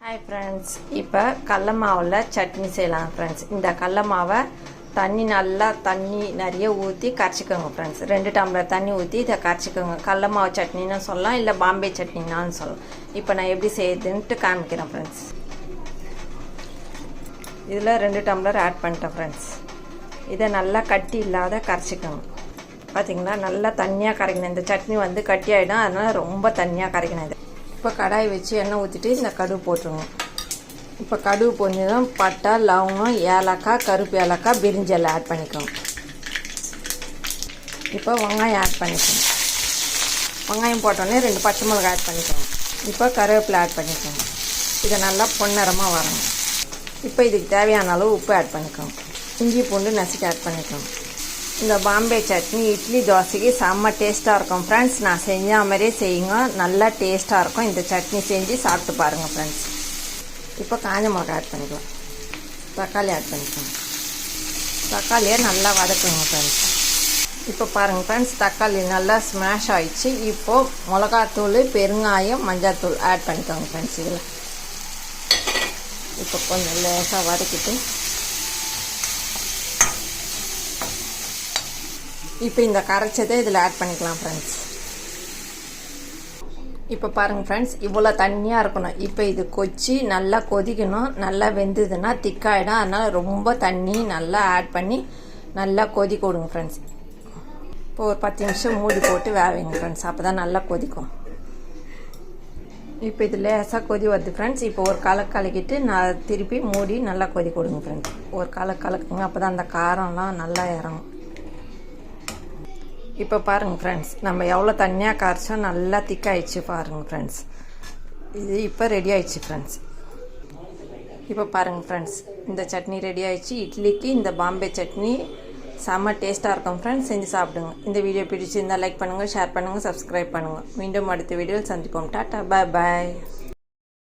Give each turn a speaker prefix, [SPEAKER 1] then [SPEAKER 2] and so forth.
[SPEAKER 1] Hi friends, இப்போ கடல மாவில் சட்னி செய்யலாம் ஃப்ரெண்ட்ஸ். இந்த கடல மாவை தண்ணி நிறைய ஊற்றி கரைச்சிக்கோங்க ஃப்ரெண்ட்ஸ். 2 டம்ளர் தண்ணி ஊற்றி இதை கரைச்சிக்கோங்க. கடல மாவு சட்னின்னு சொல்லலாம், இல்லை பாம்பே சட்னினான்னு சொல்லலாம். இப்போ நான் எப்படி செய்யுதுன்ட்டு காமிக்கிறேன் ஃப்ரெண்ட்ஸ். இதில் 2 டம்ளர் ஆட் பண்ணிட்டேன் ஃப்ரெண்ட்ஸ். இதை நல்லா கட்டி இல்லாத கரைச்சிக்கோங்க. பார்த்திங்களா, நல்லா தண்ணியாக கரைக்கணும். இந்த சட்னி வந்து கட்டி ஆகிடும், அதனால் ரொம்ப தண்ணியாக கரைக்கணும். இது இப்போ கடாய் வச்சு எண்ணெய் ஊற்றிட்டு இந்த கடுகு போட்டுருங்க. இப்போ கடுகு பொரிஞ்சதும் பட்டை, லவங்கம், ஏலக்காய், கருப்பு ஏலக்காய், பிரிஞ்சி எல்லாம் ஆட் பண்ணிக்கோங்க. இப்போ வெங்காயம் ஆட் பண்ணிக்கோங்க. வெங்காயம் போட்டோடனே 2 பச்சை மிளகாய் ஆட் பண்ணிக்கோங்க. இப்போ கருவேப்பிலை ஆட் பண்ணிக்கோங்க. இதை நல்லா பொன்னிறமாக வரணும். இப்போ இதுக்கு தேவையான அளவு உப்பு ஆட் பண்ணிக்கோங்க. இஞ்சி பூண்டு நசுக்கி ஆட் பண்ணிக்கோங்க. இந்த பாம்பே சட்னி இட்லி தோசைக்கு செம்ம டேஸ்ட்டாக இருக்கும் ஃப்ரெண்ட்ஸ். நான் செஞ்ச மாதிரியே செய்யுங்க, நல்லா டேஸ்ட்டாக இருக்கும். இந்த சட்னி செஞ்சு சாப்பிட்டு பாருங்கள் ஃப்ரெண்ட்ஸ். இப்போ காஞ்ச மிளகாய் ஆட் பண்ணிக்கலாம். தக்காளி ஆட் பண்ணிக்கோங்க. தக்காளியை நல்லா வதக்குங்க ஃப்ரெண்ட்ஸ். இப்போ பாருங்கள் ஃப்ரெண்ட்ஸ், தக்காளி நல்லா ஸ்மாஷ் ஆகிடுச்சு. இப்போது மிளகாத்தூள், பெருங்காயம், மஞ்சள்தூள் ஆட் பண்ணிக்கோங்க ஃப்ரெண்ட்ஸ். இதில் இப்போ கொஞ்சம் லேசாக வதக்கிட்டு இப்போ இந்த கரைச்சதை இதில் ஆட் பண்ணிக்கலாம் ஃப்ரெண்ட்ஸ். இப்போ பாருங்கள் ஃப்ரெண்ட்ஸ், இவ்வளோ தண்ணியாக இருக்கணும். இப்போ இது கொச்சி நல்லா கொதிக்கணும். நல்லா வெந்ததுன்னா திக்காயிடும். அதனால் ரொம்ப தண்ணி நல்லா ஆட் பண்ணி நல்லா கொதிக்க விடுங்க ஃப்ரெண்ட்ஸ். இப்போ ஒரு 10 நிமிஷம் மூடி போட்டு வேவைங்க ஃப்ரெண்ட்ஸ். அப்போ தான் நல்லா கொதிக்கும். இப்போ இது லேசாக கொதி வருது ஃப்ரெண்ட்ஸ். இப்போ ஒரு கலக்கிட்டு நான் திருப்பி மூடி நல்லா கொதிக்க விடுங்க ஃப்ரெண்ட்ஸ். ஒரு கலக்குங்க, அப்போ தான் அந்த காரம்லாம் நல்லா இறங்கும். இப்போ பாருங்கள் ஃப்ரெண்ட்ஸ், நம்ம எவ்வளோ தண்ணியாக கரைச்சோம், நல்லா திக்காயிடுச்சு பாருங்கள் ஃப்ரெண்ட்ஸ். இது இப்போ ரெடி ஆயிடுச்சு ஃப்ரெண்ட்ஸ். இப்போ பாருங்கள் ஃப்ரெண்ட்ஸ், இந்த சட்னி ரெடி ஆயிடுச்சு. இட்லிக்கு இந்த பாம்பே சட்னி செம்ம டேஸ்ட்டாக இருக்கும் ஃப்ரெண்ட்ஸ். செஞ்சு சாப்பிடுங்க. இந்த வீடியோ பிடிச்சிருந்தால் லைக் பண்ணுங்கள், ஷேர் பண்ணுங்கள், சப்ஸ்கிரைப் பண்ணுங்கள். மீண்டும் அடுத்த வீடியோவில் சந்திப்போம். டாட்டா, பாய் பாய்.